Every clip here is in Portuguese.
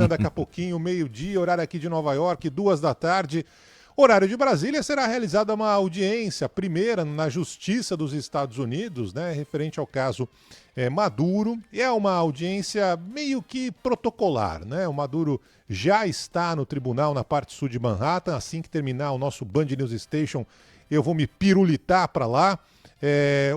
Daqui a pouquinho, meio-dia, horário aqui de Nova York, 2 da tarde. Horário de Brasília, será realizada uma audiência, primeira na Justiça dos Estados Unidos, né, referente ao caso Maduro. E é uma audiência meio que protocolar, né? O Maduro já está no tribunal na parte sul de Manhattan. Assim que terminar o nosso Band News Station, eu vou me pirulitar para lá.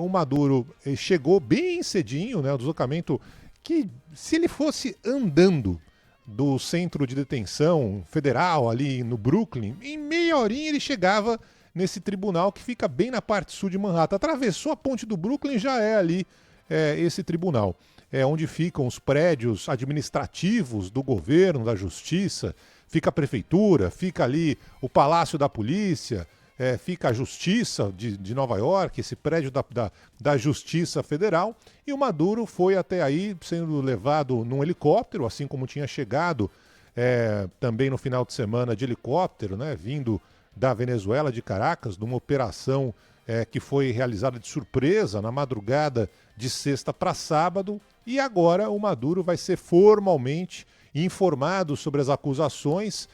O Maduro chegou bem cedinho, né? O deslocamento que, se ele fosse andando do centro de detenção federal ali no Brooklyn, em meia horinha ele chegava nesse tribunal que fica bem na parte sul de Manhattan. Atravessou a ponte do Brooklyn, já é ali esse tribunal. É onde ficam os prédios administrativos do governo, da justiça, fica a prefeitura, fica ali o Palácio da Polícia, fica a Justiça de Nova York, esse prédio da Justiça Federal, e o Maduro foi até aí sendo levado num helicóptero, assim como tinha chegado também no final de semana de helicóptero, né, vindo da Venezuela, de Caracas, numa operação que foi realizada de surpresa na madrugada de sexta para sábado, e agora o Maduro vai ser formalmente informado sobre as acusações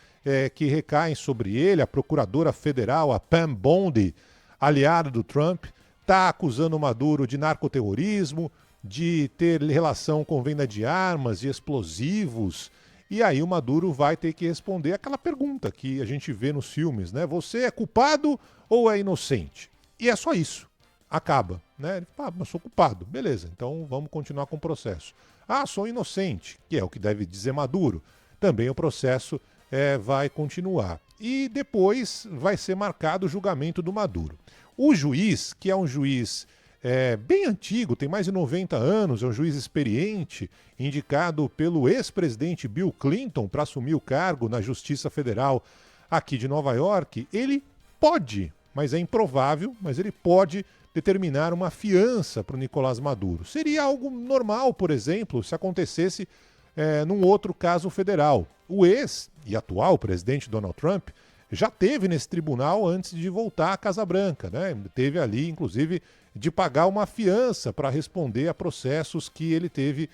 que recaem sobre ele. A procuradora federal, a Pam Bondi, aliada do Trump, está acusando o Maduro de narcoterrorismo, de ter relação com venda de armas, de explosivos. E aí o Maduro vai ter que responder aquela pergunta que a gente vê nos filmes, né? Você é culpado ou é inocente? E é só isso. Acaba, né? Ele fala, mas sou culpado. Beleza, então vamos continuar com o processo. Ah, sou inocente, que é o que deve dizer Maduro. Também o processo vai continuar. E depois vai ser marcado o julgamento do Maduro. O juiz, que é um juiz bem antigo, tem mais de 90 anos, é um juiz experiente, indicado pelo ex-presidente Bill Clinton para assumir o cargo na Justiça Federal aqui de Nova York, ele pode, mas é improvável, mas ele pode determinar uma fiança para o Nicolás Maduro. Seria algo normal, por exemplo, se acontecesse num outro caso federal. O ex e atual presidente Donald Trump já teve nesse tribunal antes de voltar à Casa Branca, né? Teve ali, inclusive, de pagar uma fiança para responder a processos que ele teve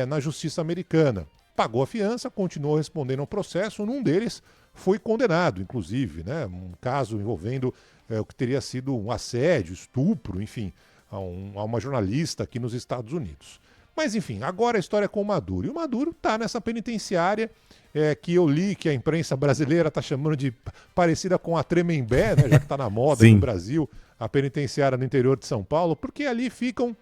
na justiça americana. Pagou a fiança, continuou respondendo ao processo, num deles foi condenado, inclusive, né? Um caso envolvendo o que teria sido um assédio, estupro, enfim, a uma jornalista aqui nos Estados Unidos. Mas, enfim, agora a história é com o Maduro. E o Maduro está nessa penitenciária que eu li que a imprensa brasileira está chamando de parecida com a Tremembé, né, já que está na moda no Brasil, a penitenciária no interior de São Paulo, porque ali ficam,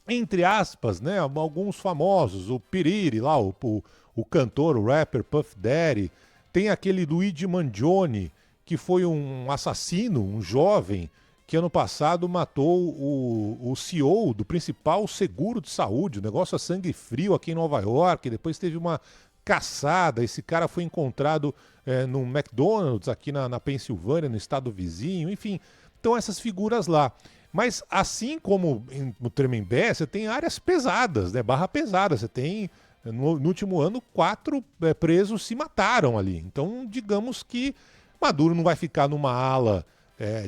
entre aspas, né, alguns famosos, o Piriri lá, o cantor, o rapper Puff Daddy, tem aquele Luigi Mangione, que foi um assassino, um jovem, que ano passado matou o CEO do principal seguro de saúde, o negócio a sangue frio aqui em Nova York, depois teve uma caçada, esse cara foi encontrado num McDonald's aqui na Pensilvânia, no estado vizinho, enfim, então essas figuras lá. Mas assim como no Tremembé, você tem áreas pesadas, né? Barra pesada, você tem, no último ano, 4 presos se mataram ali, então digamos que Maduro não vai ficar numa ala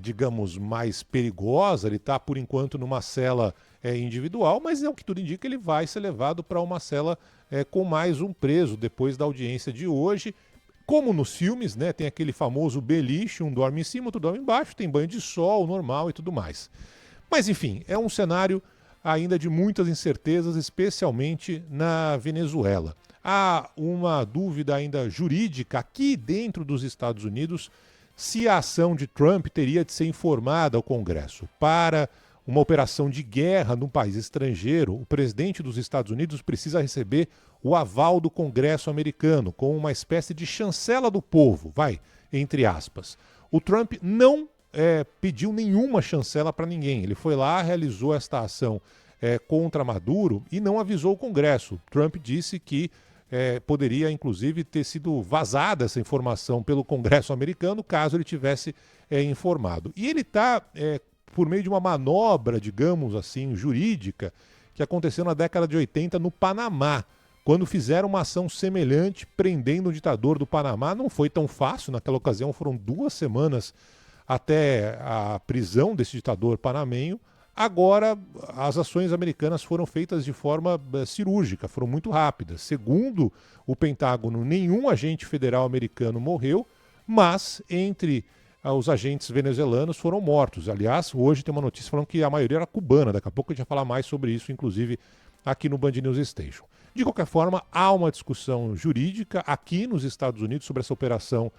digamos, mais perigosa, ele está, por enquanto, numa cela individual, mas é o que tudo indica, ele vai ser levado para uma cela com mais um preso depois da audiência de hoje. Como nos filmes, né, tem aquele famoso beliche, um dorme em cima, outro dorme embaixo, tem banho de sol normal e tudo mais. Mas, enfim, é um cenário ainda de muitas incertezas, especialmente na Venezuela. Há uma dúvida ainda jurídica aqui dentro dos Estados Unidos se a ação de Trump teria de ser informada ao Congresso. Para uma operação de guerra num país estrangeiro, o presidente dos Estados Unidos precisa receber o aval do Congresso americano, com uma espécie de chancela do povo, entre aspas. O Trump não pediu nenhuma chancela para ninguém. Ele foi lá, realizou esta ação contra Maduro e não avisou o Congresso. Trump disse que poderia, inclusive, ter sido vazada essa informação pelo Congresso americano, caso ele tivesse informado. E ele está, por meio de uma manobra, digamos assim, jurídica, que aconteceu na década de 80 no Panamá, quando fizeram uma ação semelhante, prendendo o ditador do Panamá. Não foi tão fácil, naquela ocasião foram 2 semanas até a prisão desse ditador panamenho. Agora, as ações americanas foram feitas de forma cirúrgica, foram muito rápidas. Segundo o Pentágono, nenhum agente federal americano morreu, mas entre os agentes venezuelanos foram mortos. Aliás, hoje tem uma notícia falando que a maioria era cubana. Daqui a pouco a gente vai falar mais sobre isso, inclusive aqui no Band News Station. De qualquer forma, há uma discussão jurídica aqui nos Estados Unidos sobre essa operação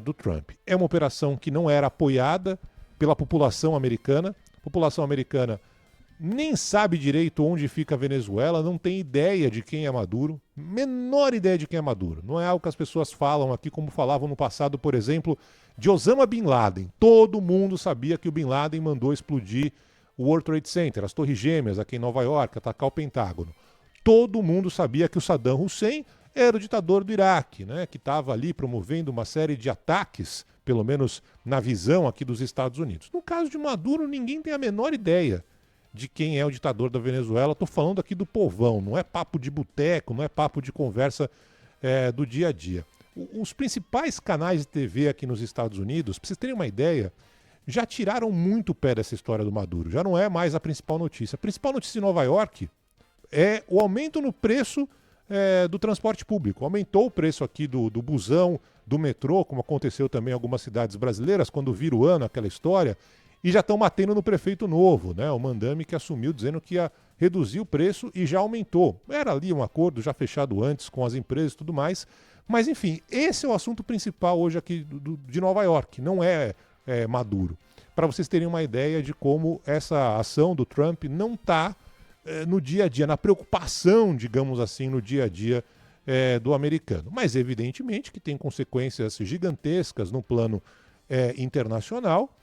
do Trump. É uma operação que não era apoiada pela população americana. A população americana nem sabe direito onde fica a Venezuela, não tem ideia de quem é Maduro, menor ideia de quem é Maduro. Não é algo que as pessoas falam aqui como falavam no passado, por exemplo, de Osama Bin Laden. Todo mundo sabia que o Bin Laden mandou explodir o World Trade Center, as Torres Gêmeas aqui em Nova York, atacar o Pentágono. Todo mundo sabia que o Saddam Hussein era o ditador do Iraque, né, que estava ali promovendo uma série de ataques, pelo menos na visão aqui dos Estados Unidos. No caso de Maduro, ninguém tem a menor ideia de quem é o ditador da Venezuela. Estou falando aqui do povão, não é papo de boteco, não é papo de conversa do dia a dia. Os principais canais de TV aqui nos Estados Unidos, para vocês terem uma ideia, já tiraram muito o pé dessa história do Maduro. Já não é mais a principal notícia. A principal notícia em Nova York é o aumento no preço do transporte público. Aumentou o preço aqui do busão, do metrô, como aconteceu também em algumas cidades brasileiras, quando vira o ano, aquela história, e já estão batendo no prefeito novo, né? O Mandami, que assumiu dizendo que ia reduzir o preço e já aumentou. Era ali um acordo já fechado antes com as empresas e tudo mais, mas enfim, esse é o assunto principal hoje aqui de Nova York, não é Maduro. Para vocês terem uma ideia de como essa ação do Trump não está no dia a dia, na preocupação, digamos assim, no dia a dia do americano. Mas evidentemente que tem consequências gigantescas no plano internacional.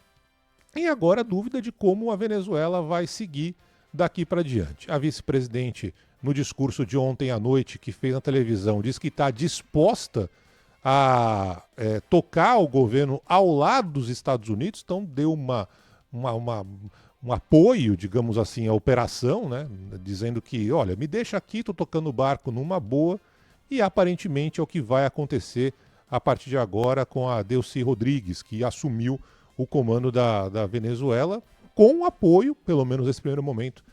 E agora a dúvida de como a Venezuela vai seguir daqui para diante. A vice-presidente, no discurso de ontem à noite que fez na televisão, diz que está disposta a tocar o governo ao lado dos Estados Unidos, então deu um apoio, digamos assim, à operação, né? Dizendo que, olha, me deixa aqui, estou tocando o barco numa boa, e aparentemente é o que vai acontecer a partir de agora com a Delcy Rodrigues, que assumiu o comando da Venezuela, com o apoio, pelo menos nesse primeiro momento,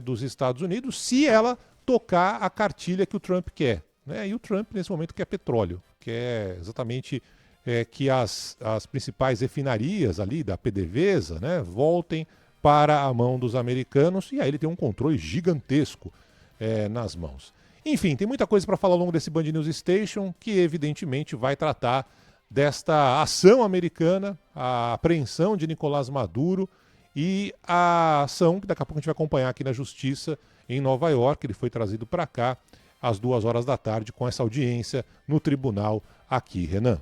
dos Estados Unidos, se ela tocar a cartilha que o Trump quer. Né? E o Trump, nesse momento, quer petróleo, quer exatamente que as principais refinarias ali da PDVSA, né, voltem para a mão dos americanos, e aí ele tem um controle gigantesco nas mãos. Enfim, tem muita coisa para falar ao longo desse Band News Station, que evidentemente vai tratar desta ação americana, a apreensão de Nicolás Maduro e a ação que daqui a pouco a gente vai acompanhar aqui na Justiça em Nova York. Ele foi trazido para cá às 2 horas da tarde com essa audiência no tribunal aqui, Renan.